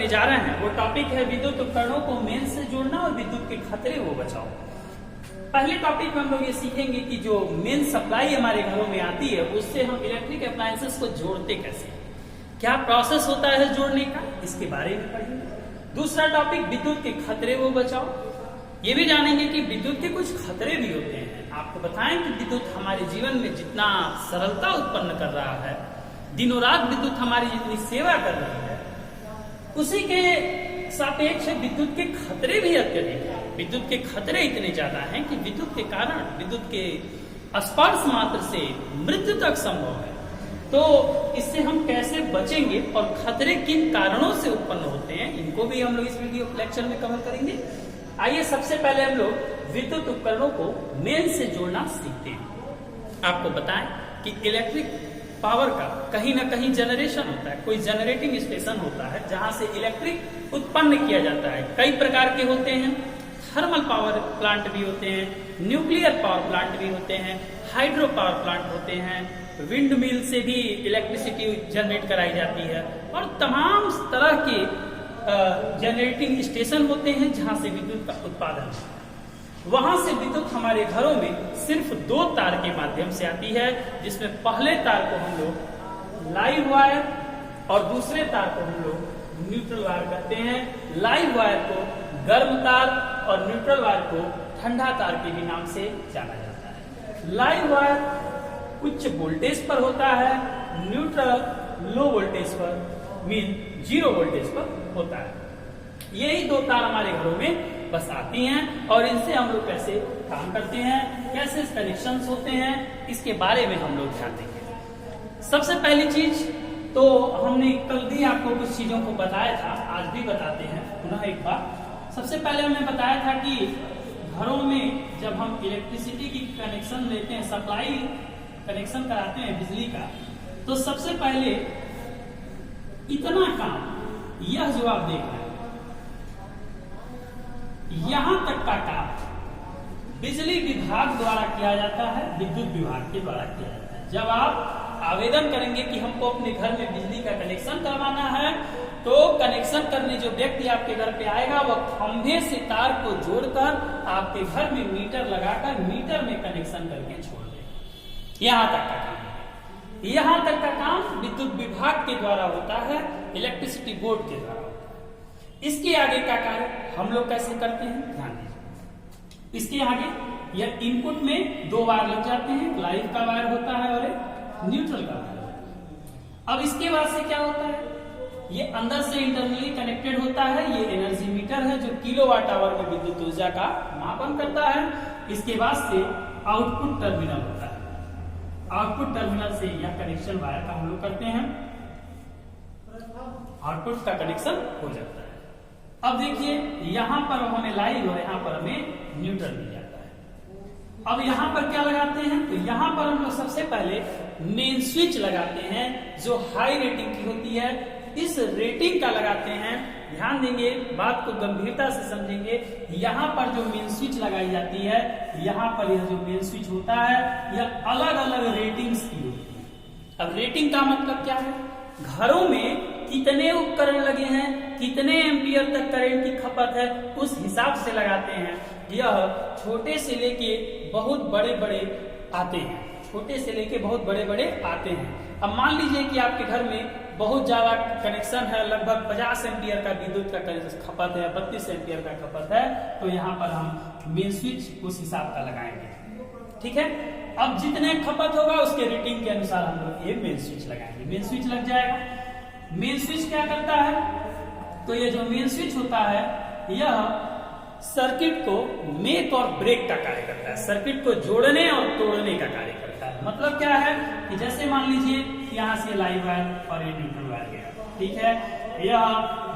जा रहे हैं वो टॉपिक है विद्युत उपकरणों को मेन से जोड़ना और विद्युत के खतरे वो बचाओ। पहले टॉपिक में हम लोग ये सीखेंगे कि जो मेन सप्लाई हमारे घरों में आती है उससे हम इलेक्ट्रिक अप्लायंसेस को जोड़ते कैसे, क्या प्रोसेस होता है जोड़ने का, इसके बारे में पढ़ेंगे। दूसरा टॉपिक विद्युत के खतरे वो बचाओ, ये भी जानेंगे कि विद्युत के कुछ खतरे भी होते हैं। आपको बताएं कि विद्युत हमारे जीवन में जितना सरलता उत्पन्न कर रहा है, दिनों रात विद्युत हमारी जितनी सेवा कर रही है, उसी के सापेक्ष विद्युत के खतरे भी अत्यधिक है। विद्युत के खतरे इतने ज्यादा हैं कि विद्युत के कारण विद्युत के स्पर्श मात्र से मृत्यु तक संभव है। तो इससे हम कैसे बचेंगे और खतरे किन कारणों से उत्पन्न होते हैं, इनको भी हम लोग इस वीडियो लेक्चर में कवर करेंगे। आइए सबसे पहले हम लोग विद्युत उपकरणों को मेन से जोड़ना सीखते हैं। आपको बताएं कि इलेक्ट्रिक पावर का कहीं ना कहीं जनरेशन होता है, कोई जनरेटिंग स्टेशन होता है जहां से इलेक्ट्रिक उत्पन्न किया जाता है। कई प्रकार के होते हैं, थर्मल पावर प्लांट भी होते हैं, न्यूक्लियर पावर प्लांट भी होते हैं, हाइड्रो पावर प्लांट होते हैं, विंड मिल से भी इलेक्ट्रिसिटी जनरेट कराई जाती है और तमाम तरह के जनरेटिंग स्टेशन होते हैं जहां से विद्युत का उत्पादन होता है। वहां से विद्युत हमारे घरों में सिर्फ 2 तार के माध्यम से आती है, जिसमें पहले तार को हम लोग लाइव वायर और दूसरे तार को हम लोग न्यूट्रल वायर कहते हैं। लाइव वायर को गर्म तार और न्यूट्रल वायर को ठंडा तार के भी नाम से जाना जाता है। लाइव वायर उच्च वोल्टेज पर होता है, न्यूट्रल लो वोल्टेज पर मीन 0 वोल्टेज पर होता है। यही 2 तार हमारे घरों में बस आती हैं और इनसे हम लोग कैसे काम करते हैं, कैसे कनेक्शंस होते हैं, इसके बारे में हम लोग ध्यान देंगे। सबसे पहली चीज तो हमने कल भी आपको कुछ चीजों को बताया था, आज भी बताते हैं पुनः एक बार। सबसे पहले हमने बताया था कि घरों में जब हम इलेक्ट्रिसिटी की कनेक्शन लेते हैं, सप्लाई कनेक्शन कराते हैं बिजली का, तो सबसे पहले इतना काम यह जो आप देख रहे हैं यहां तक का काम बिजली विभाग द्वारा किया जाता है, विद्युत विभाग के द्वारा किया जाता है। जब आप आवेदन करेंगे कि हमको अपने घर में बिजली का कनेक्शन करवाना है, तो कनेक्शन करने जो व्यक्ति आपके घर पे आएगा वह खंभे से तार को जोड़कर आपके घर में मीटर लगाकर मीटर में कनेक्शन करके छोड़ देगा। यहां तक का काम, यहां तक का काम विद्युत विभाग के द्वारा होता है, इलेक्ट्रिसिटी बोर्ड के द्वारा होता है। इसके आगे का कार्य हम लोग कैसे करते हैं, ध्यान दीजिए। इसके आगे यह इनपुट में 2 वायर लग जाते हैं, लाइव का वायर होता है और एक न्यूट्रल का वायर होता है। अब इसके बाद से क्या होता है, ये अंदर से इंटरनली कनेक्टेड होता है। ये एनर्जी मीटर है जो किलोवाट आवर में विद्युत ऊर्जा का मापन करता है। इसके बाद से आउटपुट टर्मिनल होता है, आउटपुट टर्मिनल से यह कनेक्शन वायर का हम लोग करते हैं, आउटपुट का कनेक्शन हो जाता है। अब देखिए यहां पर हमें लाइव और यहां पर हमें न्यूट्रल मिल जाता है। अब यहां पर क्या लगाते हैं, तो यहां पर हम लोग सबसे पहले मेन स्विच लगाते हैं जो हाई रेटिंग की होती है। इस रेटिंग का लगाते हैं, ध्यान देंगे, बात को गंभीरता से समझेंगे। यहाँ पर जो मेन स्विच लगाई जाती है, यहाँ पर यह जो मेन स्विच होता है यह अलग अलग रेटिंग्स की होती है। अब रेटिंग का मतलब क्या है, घरों में कितने उपकरण लगे हैं, कितने एम्पियर तक करंट की खपत है, उस हिसाब से लगाते हैं। यह छोटे से लेके बहुत बड़े बड़े आते हैं, छोटे से लेके बहुत बड़े बड़े आते हैं। अब मान लीजिए कि आपके घर में बहुत ज्यादा कनेक्शन है, लगभग 50 एम्पियर का विद्युत का खपत है, 32 एम्पियर का खपत है, तो यहाँ पर हम मेन स्विच उस हिसाब का लगाएंगे। ठीक है, अब जितने खपत होगा उसके रेटिंग के अनुसार हम लोग ये मेन स्विच लगाएंगे। मेन स्विच लग जाएगा। मेन स्विच क्या करता है, तो ये जो मेन स्विच होता है यह सर्किट को मेक और ब्रेक का कार्य करता है, सर्किट को जोड़ने और तोड़ने का कार्य करता है। मतलब क्या है कि जैसे मान लीजिए यहाँ से लाइव वायर और ये न्यूट्रल वायर गया, ठीक है, यह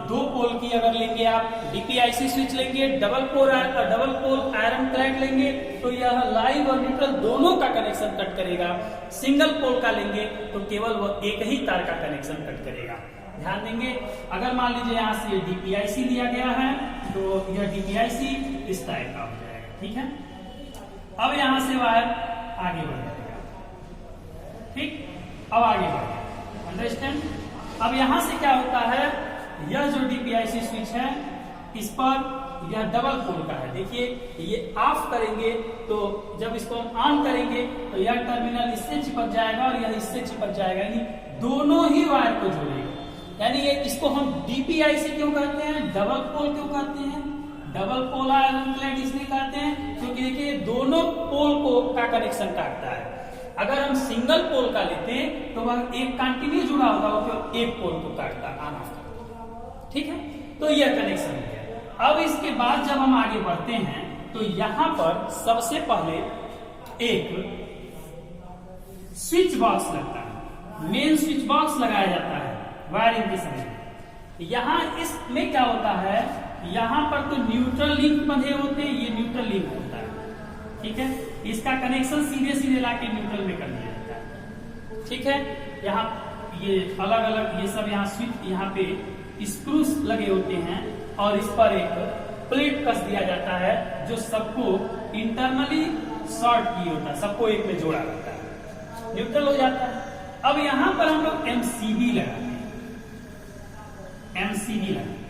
2 पोल की अगर लेंगे आप डीपीआईसी स्विच लेंगे, डबल पोल आयरन क्लैड लेंगे, तो यह लाइव और न्यूट्रल दोनों का कनेक्शन कट करेगा। सिंगल पोल का लेंगे तो केवल वह एक ही तार का कनेक्शन कट करेगा। ध्यान देंगे, अगर मान लीजिए यहाँ से डीपीआईसी दिया गया है तो यह डीपीआईसी इस टाइप का हो जाएगा। ठीक है, अब यहाँ से वायर आगे बढ़ जाएगा। ठीक, अब आगे बढ़ गया, अंडरस्टैंड। अब यहां से क्या होता है, यह जो डीपीआईसी स्विच है इस पर यह डबल पोल का है। देखिए ये ऑफ करेंगे तो जब इसको हम ऑन करेंगे तो यह टर्मिनल इससे चिपक जाएगा और यह इससे चिपक जाएगा, यानी दोनों ही वायर को जोड़ेगा। यानी ये इसको हम डीपीआईसी क्यों कहते हैं, डबल पोल क्यों कहते हैं, डबल पोल आयरन प्लेट इसलिए कहते हैं क्योंकि देखिए दोनों पोल को का कनेक्शन काटता है। अगर हम सिंगल पोल का लेते हैं तो वह एक कंटिन्यू जुड़ा होगा, वो केवल एक पोल को काटता ऑन ऑफ करता। ठीक है, तो यह कनेक्शन है। अब इसके बाद जब हम आगे बढ़ते हैं तो यहां पर सबसे पहले एक स्विच बॉक्स लगता है, मेन स्विच बॉक्स लगाया जाता है वायरिंग के समय। यहां इसमें क्या होता है, यहां पर तो न्यूट्रल लिंक बंधे होते हैं, ये न्यूट्रल लिंक होता है। ठीक है, इसका कनेक्शन सीधे सीधे लाके न्यूट्रल में कर दिया जाता है। ठीक है, यहाँ ये अलग अलग ये सब यहाँ स्विच यहाँ पे स्क्रूस लगे होते हैं और इस पर एक प्लेट कस दिया जाता है जो सबको इंटरनली शॉर्ट की होता है, सबको एक में जोड़ा रहता है, न्यूट्रल हो जाता है। अब यहां पर हम लोग एमसीबी लगाते हैं, एमसीबी लगाते हैं,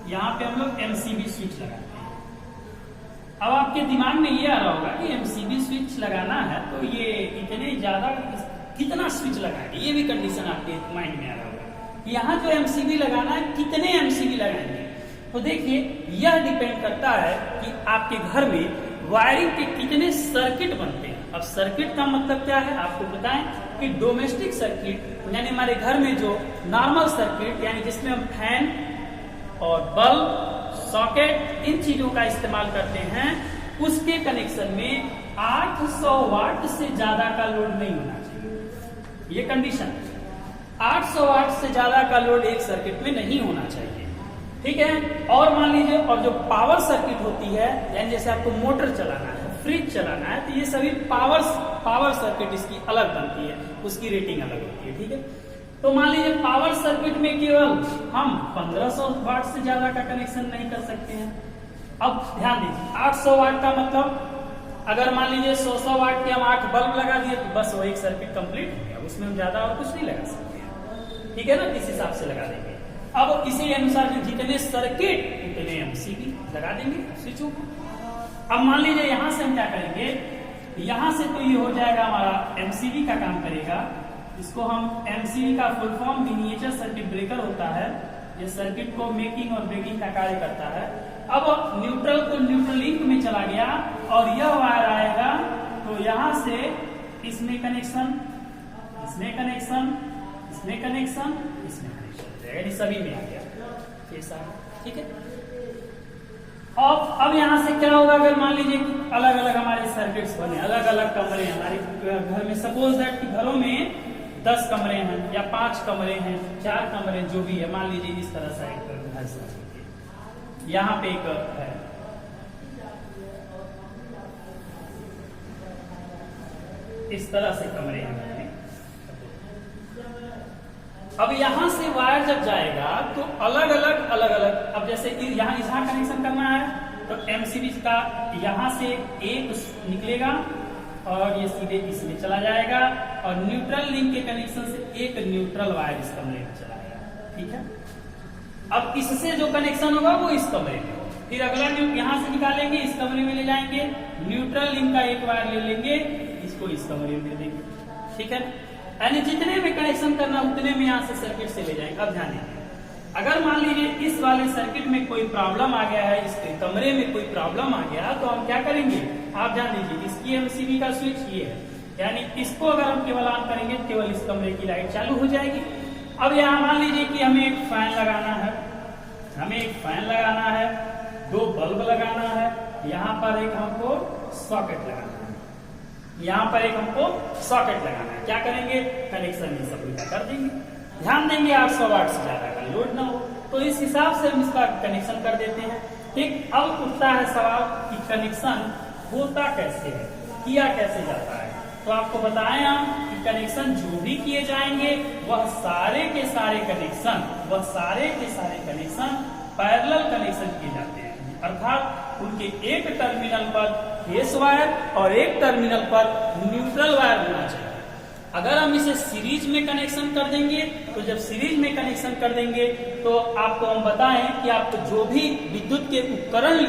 यहां पे हम लोग एमसीबी स्विच लगाते हैं। अब आपके दिमाग में ये आ रहा होगा कि एमसीबी स्विच लगाना है तो ये इतने ज्यादा कितना स्विच लगाएंगे, ये भी कंडीशन आपके माइंड में आ रहा होगा। यहाँ जो एमसीबी लगाना है कितने एमसीबी लगाएंगे, तो देखिए यह डिपेंड करता है कि आपके घर में वायरिंग के कितने सर्किट बनते हैं। अब सर्किट का मतलब क्या है आपको बताएं कि डोमेस्टिक सर्किट यानी हमारे घर में जो नॉर्मल सर्किट यानी जिसमें हम फैन और बल्ब सॉकेट इन चीजों का इस्तेमाल करते हैं, उसके कनेक्शन में 800 वाट से ज्यादा का लोड नहीं होना चाहिए। ये कंडीशन है, 800 वाट से ज्यादा का लोड एक सर्किट में नहीं होना चाहिए। ठीक है, और मान लीजिए और जो पावर सर्किट होती है यानी जैसे आपको मोटर चलाना है, फ्रिज चलाना है, तो ये सभी पावर सर्किट इसकी अलग बनती है, उसकी रेटिंग अलग होती है। ठीक है, तो मान लीजिए पावर सर्किट में केवल हम 1500 वाट से ज्यादा का कनेक्शन नहीं कर सकते हैं। अब ध्यान दीजिए 800 वाट का मतलब अगर मान लीजिए 100 वाट के हम 8 बल्ब लगा दिए तो बस वो एक सर्किट कंप्लीट हो गया, उसमें हम ज्यादा और कुछ नहीं लगा सकते हैं। ठीक है ना, इस हिसाब से लगा देंगे। अब इसी अनुसार जितने सर्किट उतने एमसीबी लगा देंगे स्विचों को। अब मान लीजिए यहां से हम क्या करेंगे, यहां से तो ये हो जाएगा हमारा एमसीबी का काम करेगा। इसको हम एमसीबी का full form miniature circuit breaker होता है, ये सर्किट को मेकिंग और ब्रेकिंग का कार्य करता है। अब न्यूट्रल को न्यूट्रल लिंक में चला गया और यह वायर आएगा तो यहां से इसमें कनेक्शन, इसमें कनेक्शन, इसमें कनेक्शन, इसमें कनेक्शन, सभी में आ गया ऐसा। ठीक है, अब यहाँ से क्या होगा, अगर मान लीजिए अलग अलग हमारे सर्किट्स बने, अलग अलग कमरे हमारे घर में, सपोज दैट कि घरों में 10 कमरे हैं या 5 कमरे हैं, 4 कमरे जो भी है, मान लीजिए इस तरह से एक घर से यहाँ पे एक है, इस तरह से कमरे हैं। अब यहां से वायर जब जाएगा तो अलग अलग अब जैसे यहाँ कनेक्शन करना है तो एमसीबी का यहां से एक निकलेगा और ये सीधे इसमें चला जाएगा और न्यूट्रल लिंक के कनेक्शन से एक न्यूट्रल वायर इस कमरे में चला जाएगा। ठीक है, अब इससे जो कनेक्शन होगा वो इस कमरे में होगा, फिर अगला यहां से निकालेंगे, इस कमरे में ले जाएंगे, न्यूट्रल लिंक का एक वायर ले लेंगे, इसको इस कमरे में दे देंगे। ठीक है, यानी जितने में कनेक्शन करना उतने में यहाँ से सर्किट से ले जाएंगे। अब ध्यान दीजिए, अगर मान लीजिए इस वाले सर्किट में कोई प्रॉब्लम आ गया है, इस कमरे में कोई प्रॉब्लम आ गया तो हम क्या करेंगे, आप ध्यान दीजिए, इसकी एमसीबी का स्विच ये है, यानी इसको अगर हम केवल ऑन करेंगे केवल इस कमरे की लाइट चालू हो जाएगी। अब यहाँ मान लीजिए कि हमें एक फैन लगाना है, हमें एक फैन लगाना है, 2 बल्ब लगाना है, यहाँ पर एक हमको सॉकेट लगाना है, यहाँ पर एक हमको सॉकेट लगाना है। क्या करेंगे, कनेक्शन ये सब उल्टा कर देंगे, ध्यान देंगे 800 वाट से ज्यादा का लोड ना हो, तो इस हिसाब से हम इसका कनेक्शन कर देते हैं। ठीक, अब उठता है सवाल कि कनेक्शन होता कैसे है, किया कैसे जाता है। तो आपको बताएं हम कि कनेक्शन जो भी किए जाएंगे वह सारे के सारे कनेक्शन, पैरेलल कनेक्शन किए जाते हैं, अर्थात उनके एक टर्मिनल पर फेस वायर और एक टर्मिनल पर न्यूट्रल वायर होना चाहिए। अगर हम इसे सीरीज में कनेक्शन कर देंगे तो जब सीरीज में कनेक्शन कर देंगे तो आपको हम बताएं कि आप जो भी विद्युत के उपकरण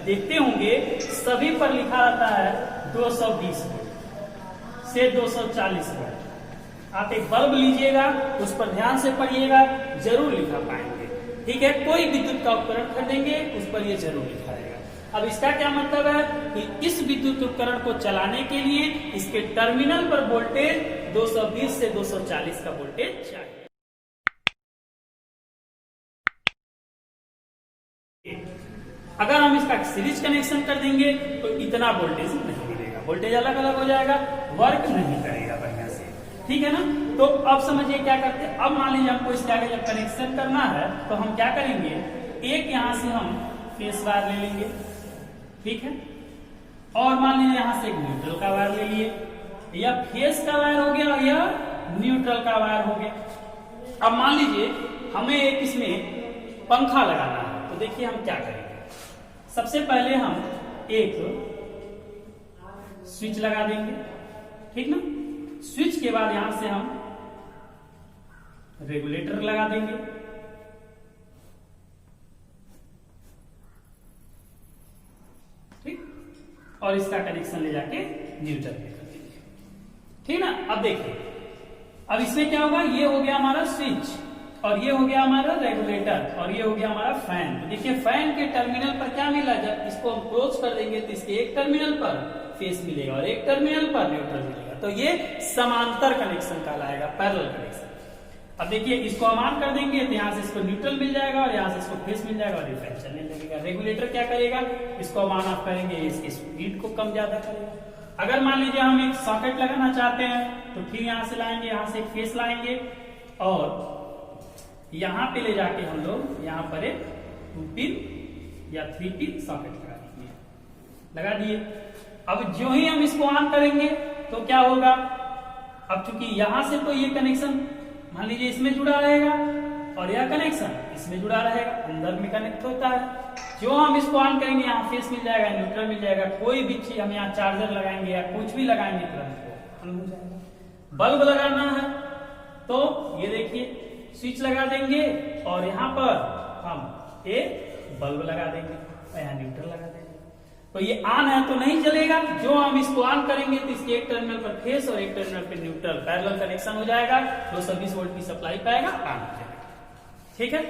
देखते होंगे सभी पर लिखा रहता है 220 वोल्ट से 240 वोल्ट। आप एक बल्ब लीजिएगा, उस पर ध्यान से पढ़िएगा, जरूर लिखा पाएंगे। ठीक है, कोई विद्युत का उपकरण खरीदेंगे उस पर ये जरूर लिखा रहेगा। अब इसका क्या मतलब है कि इस विद्युत उपकरण को चलाने के लिए इसके टर्मिनल पर वोल्टेज 220 से 240 का वोल्टेज चाहिए। अगर हम इसका सीरीज कनेक्शन कर देंगे तो इतना वोल्टेज नहीं मिलेगा, वोल्टेज अलग अलग हो जाएगा, वर्क नहीं करेगा बढ़िया से। ठीक है ना, तो अब समझिए क्या करते हैं। अब मान लीजिए हमको इसके आगे जब कनेक्शन करना है तो हम क्या करेंगे, एक यहां से हम फेस वायर ले लेंगे, ठीक है, और मान लीजिए यहां से एक न्यूट्रल का वायर ले लिए, या फेस का वायर हो गया या न्यूट्रल का वायर हो गया। अब मान लीजिए हमें एक इसमें पंखा लगाना है, तो देखिए हम क्या करेंगे। सबसे पहले हम एक स्विच लगा देंगे, ठीक ना। स्विच के बाद यहां से हम रेगुलेटर लगा देंगे, ठीक, और इसका कनेक्शन ले जाके न्यूट्रल पे कर देंगे, ठीक ना। अब देखिए, अब इसमें क्या होगा, ये हो गया हमारा स्विच और ये हो गया हमारा रेगुलेटर और ये हो गया हमारा फैन। तो देखिए फैन के टर्मिनल पर क्या मिला, जब इसको हम क्लोज कर देंगे तो इसके एक टर्मिनल पर फेस मिलेगा और एक टर्मिनल पर न्यूट्रल मिलेगा, तो ये समांतर कनेक्शन कहलाएगा, पैरेलल कनेक्शन। अब देखिए इसको हम ऑन कर देंगे तो यहाँ से इसको न्यूट्रल मिल जाएगा और यहाँ से इसको फेस मिल जाएगा और ये फैन चलने लगेगा। रेगुलेटर क्या करेगा, इसको हम ऑन ऑफ करेंगे, इसकी स्पीड को कम ज्यादा करेगा। अगर मान लीजिए हम एक सॉकेट लगाना चाहते हैं तो फिर यहाँ से लाएंगे, यहाँ से एक फेस लाएंगे और यहाँ पे ले जाके हम लोग यहाँ पर एक 2 पिन या 3 पिन सॉकेट लगा देंगे, लगा दिए। अब जो ही हम इसको ऑन करेंगे तो क्या होगा, अब चूंकि यहां से तो ये कनेक्शन मान लीजिए इसमें जुड़ा रहेगा और यह कनेक्शन इसमें जुड़ा रहेगा, अंदर में कनेक्ट होता है। जो हम इसको ऑन करेंगे यहाँ फेस मिल जाएगा, न्यूट्रल मिल जाएगा, कोई भी चीज हम यहाँ चार्जर लगाएंगे या कुछ भी लगाएंगे तुरंत ऑन हो जाएगा। बल्ब लगाना है तो ये देखिए स्विच लगा देंगे और यहाँ पर हम एक बल्ब लगा देंगे और यहाँ न्यूट्रल लगा देंगे, तो ये ऑन है तो नहीं चलेगा। जो हम इसको ऑन करेंगे तो इसके एक टर्मिनल पर फेस और एक टर्मिनल पर न्यूट्रल पैरेलल कनेक्शन हो जाएगा, 220 वोल्ट की सप्लाई पाएगा, ऑन हो जाएगा। ठीक है,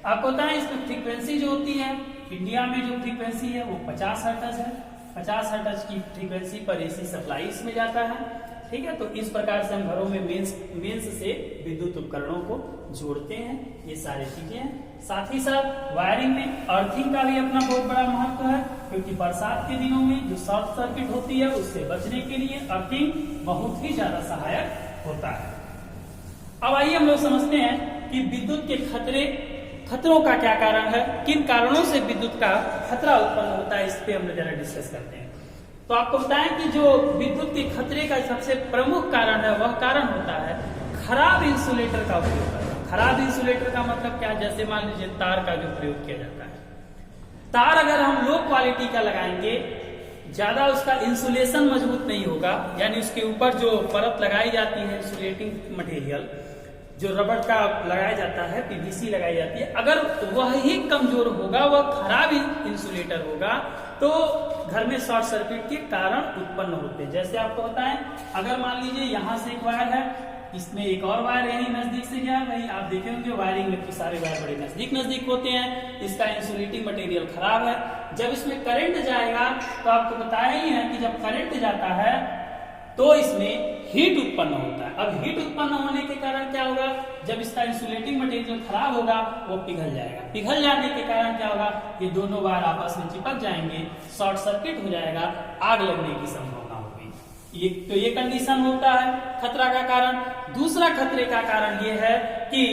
आपको बताएं इसकी फ्रीक्वेंसी जो होती है इंडिया में, जो फ्रीक्वेंसी है वो 50 हर्ट्ज है। 50 हर्ट्ज की फ्रीक्वेंसी पर एसी सप्लाई इसमें जाता है। ठीक है, तो इस प्रकार से हम घरों में मेंस से विद्युत उपकरणों को जोड़ते हैं, ये सारी चीजें हैं। साथ ही साथ वायरिंग में अर्थिंग का भी अपना बहुत बड़ा महत्व है, क्योंकि बरसात के दिनों में जो शॉर्ट सर्किट होती है उससे बचने के लिए अर्थिंग बहुत ही ज्यादा सहायक होता है। अब आइए हम लोग समझते हैं कि विद्युत के खतरों का क्या कारण है, किन कारणों से विद्युत का खतरा उत्पन्न होता है, इस पे हम जरा डिस्कस करते हैं। तो आपको बताएं कि जो विद्युत के खतरे का सबसे प्रमुख कारण है वह कारण होता है खराब इंसुलेटर का उपयोग करना। खराब इंसुलेटर का मतलब क्या है, जैसे मान लीजिए तार का जो प्रयोग किया जाता है, तार अगर हम लो क्वालिटी का लगाएंगे, ज्यादा उसका इंसुलेशन मजबूत नहीं होगा, यानी उसके ऊपर जो परत लगाई जाती है इंसुलेटिंग मटेरियल, जो रबड़ का लगाया जाता है, पीवीसी लगाई जाती है, अगर वह ही कमजोर होगा, वह खराब इंसुलेटर होगा, तो घर में शॉर्ट सर्किट के कारण उत्पन्न होते हैं। जैसे आपको बताएं, अगर मान लीजिए यहाँ से एक वायर है, इसमें एक और वायर यही नजदीक से गया, भाई आप देखे होंगे वायरिंग में तो सारे वायर बड़े नजदीक होते हैं, इसका इंसुलेटिंग मटेरियल खराब है। जब इसमें करंट जाएगा तो आपको बताया ही है कि जब करंट जाता है तो इसमें हीट उत्पन्न होता है। अब हीट उत्पन्न होने के कारण क्या होगा, जब इसका इंसुलेटिंग मटेरियल खराब होगा वो पिघल जाएगा। पिघल जाने के कारण क्या होगा, ये दोनों वायर आपस में चिपक जाएंगे, शॉर्ट सर्किट हो जाएगा, आग लगने की संभावना होगी। तो ये कंडीशन होता है खतरा का कारण। दूसरा खतरे का कारण ये है कि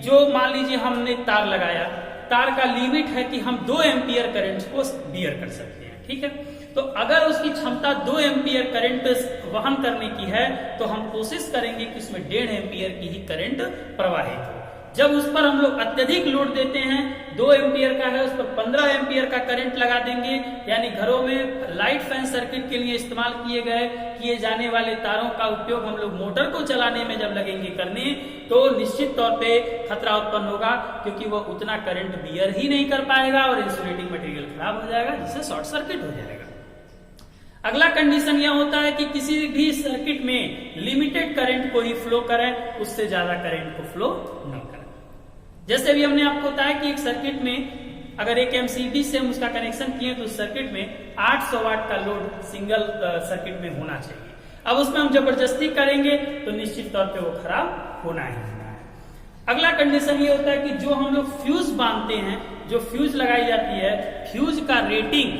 जो मान लीजिए हमने तार लगाया, तार का लिमिट है कि हम 2 एम्पियर करंट को बियर कर सकते हैं। ठीक है, तो अगर उसकी क्षमता 2 एम्पियर करंट वहन करने की है तो हम कोशिश करेंगे कि उसमें 1.5 एम्पियर की ही करंट प्रवाहित हो। जब उस पर हम लोग अत्यधिक लोड देते हैं, 2 एम्पियर का है उस पर 15 एम्पियर का करंट लगा देंगे, यानी घरों में लाइट फैन सर्किट के लिए इस्तेमाल किए जाने वाले तारों का उपयोग हम लोग मोटर को चलाने में जब लगेंगे करने, तो निश्चित तौर पे खतरा उत्पन्न होगा, क्योंकि वो उतना करंट बियर ही नहीं कर पाएगा और इंसुलेटिंग मटेरियल खराब हो जाएगा, जिससे शॉर्ट सर्किट हो जाएगा। अगला कंडीशन यह होता है कि किसी भी सर्किट में लिमिटेड करंट को ही फ्लो करें, उससे ज्यादा करंट को फ्लो न करें। जैसे अभी हमने आपको बताया कि एक सर्किट में अगर एक एमसीबी से हम उसका कनेक्शन किए तो उस सर्किट में 800 वाट का लोड सिंगल सर्किट में होना चाहिए। अब उसमें हम जबरदस्ती करेंगे तो निश्चित तौर पे वो खराब होना ही होना है। अगला कंडीशन ये होता है कि जो हम लोग फ्यूज बांधते हैं, जो फ्यूज लगाई जाती है, फ्यूज का रेटिंग,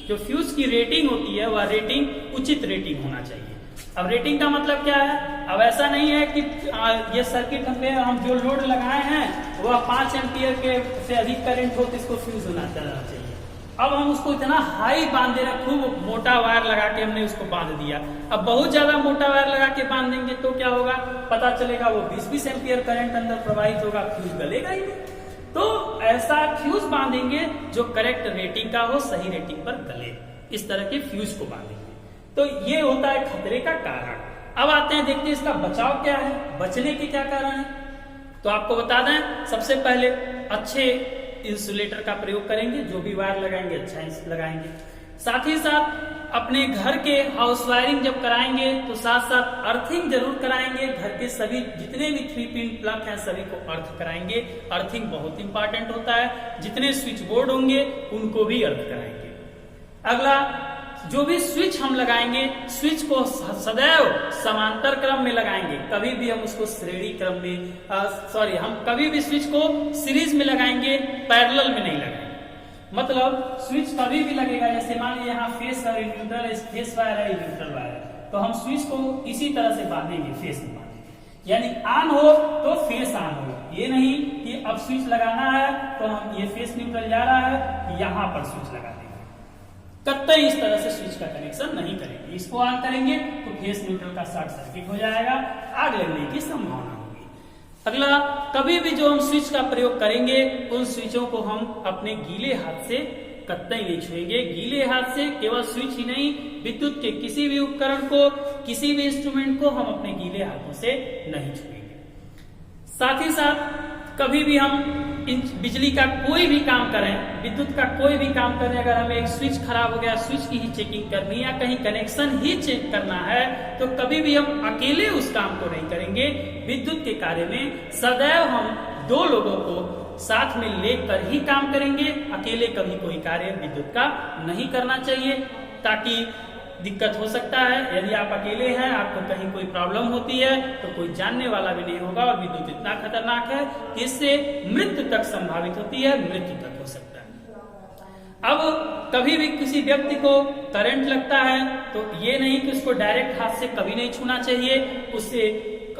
जो फ्यूज की रेटिंग होती है वह रेटिंग उचित रेटिंग होना चाहिए। अब रेटिंग का मतलब क्या है? अब ऐसा नहीं है कि ये सर्किट में हम जो लोड लगाए हैं वह 5 एम्पियर के से अधिक करंट हो तो इसको फ्यूज होना चाहिए। अब हम उसको इतना हाई बांधे रहे, खूब मोटा वायर लगा के हमने उसको बांध दिया। अब बहुत ज्यादा मोटा वायर लगा के बांध देंगे तो क्या होगा? पता चलेगा वो 20-20 एम्पियर करंट अंदर प्रवाहित होगा, फ्यूज गलेगा ही नहीं। तो ऐसा फ्यूज बांधेंगे जो करेक्ट रेटिंग का हो, सही रेटिंग पर गले, इस तरह के फ्यूज को बांधेंगे। तो ये होता है खतरे का कारण। अब आते हैं, देखते हैं इसका बचाव क्या है, बचने के क्या कारण है। तो आपको बता दें, सबसे पहले अच्छे इंसुलेटर का प्रयोग करेंगे, जो भी वायर लगाएंगे अच्छा लगाएंगे। साथ ही साथ अपने घर के हाउस वायरिंग जब कराएंगे तो साथ साथ अर्थिंग जरूर कराएंगे। घर के सभी जितने भी 3 पिन प्लग हैं सभी को अर्थ कराएंगे। अर्थिंग बहुत इंपॉर्टेंट होता है। जितने स्विच बोर्ड होंगे उनको भी अर्थ कराएंगे। अगला, जो भी स्विच हम लगाएंगे, स्विच को सदैव समांतर क्रम में लगाएंगे, कभी भी हम उसको श्रेणी क्रम में हम कभी भी स्विच को सीरीज में लगाएंगे, पैरेलल में नहीं लगाएंगे। मतलब स्विच कभी भी लगेगा, जैसे मान लीजिए यहाँ फेस है, न्यूट्रल, फेस वायर है, न्यूट्रल वायर है, तो हम स्विच को इसी तरह से बांधेंगे, फेस में बांधेंगे, यानी ऑन हो तो फेस ऑन हो। ये नहीं कि अब स्विच लगाना है तो हम ये फेस न्यूट्रल जा रहा है, यहाँ पर स्विच लगा देंगे। कतई इस तरह से स्विच का कनेक्शन नहीं करेंगे। इसको ऑन करेंगे तो फेस न्यूट्रल का शॉर्ट सर्किट हो जाएगा, आग लगने की संभावना होगी। अगला, कभी भी जो हम स्विच का प्रयोग करेंगे उन स्विचों को हम अपने गीले हाथ से कतई नहीं छुएंगे। गीले हाथ से केवल स्विच ही नहीं, विद्युत के किसी भी उपकरण को, किसी भी इंस्ट्रूमेंट को हम अपने गीले हाथों से नहीं छुएंगे। साथ ही साथ कभी भी हम बिजली का कोई भी काम करें, विद्युत का कोई भी काम करें, अगर हमें एक स्विच खराब हो गया, स्विच की ही चेकिंग करनी या कहीं कनेक्शन ही चेक करना है, तो कभी भी हम अकेले उस काम को नहीं करेंगे। विद्युत के कार्य में सदैव हम 2 लोगों को साथ में लेकर ही काम करेंगे। अकेले कभी कोई कार्य विद्युत का नहीं करना चाहिए, ताकि दिक्कत हो सकता है। यदि आप अकेले हैं, आपको कहीं कोई प्रॉब्लम होती है तो कोई जानने वाला भी नहीं होगा, और विद्युत इतना खतरनाक है कि इससे मृत्यु तक संभावित होती है, मृत्यु तक हो सकता है। अब कभी भी किसी व्यक्ति को करंट लगता है तो ये नहीं कि उसको डायरेक्ट हाथ से कभी नहीं छूना चाहिए, उससे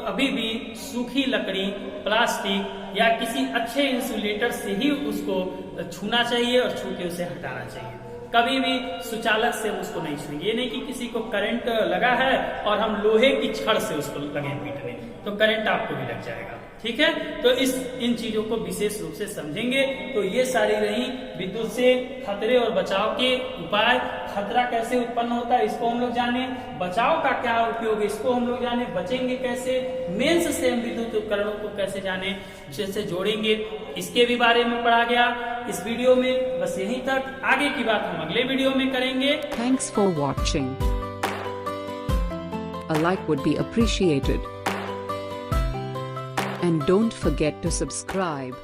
कभी भी सूखी लकड़ी, प्लास्टिक या किसी अच्छे इंसुलेटर से ही उसको छूना चाहिए और छू के उसे हटाना चाहिए। कभी भी सुचालक से उसको नहीं छुएंगे। ये नहीं कि किसी को करंट लगा है और हम लोहे की छड़ से उसको लगे पीटने, तो करंट आपको भी लग जाएगा। ठीक है, तो इन चीजों को विशेष रूप से समझेंगे। तो ये सारी रही विद्युत से खतरे और बचाव के उपाय। खतरा कैसे उत्पन्न होता है इसको हम लोग जाने, बचाव का क्या उपयोग है इसको हम लोग जाने, बचेंगे कैसे, मेंस से हम विद्युत उपकरणों को कैसे जाने, जैसे जोड़ेंगे, इसके भी बारे में पढ़ा गया इस वीडियो में। बस यहीं तक, आगे की बात हम अगले वीडियो में करेंगे। Thanks for watching. A like would be appreciated. And don't forget to subscribe.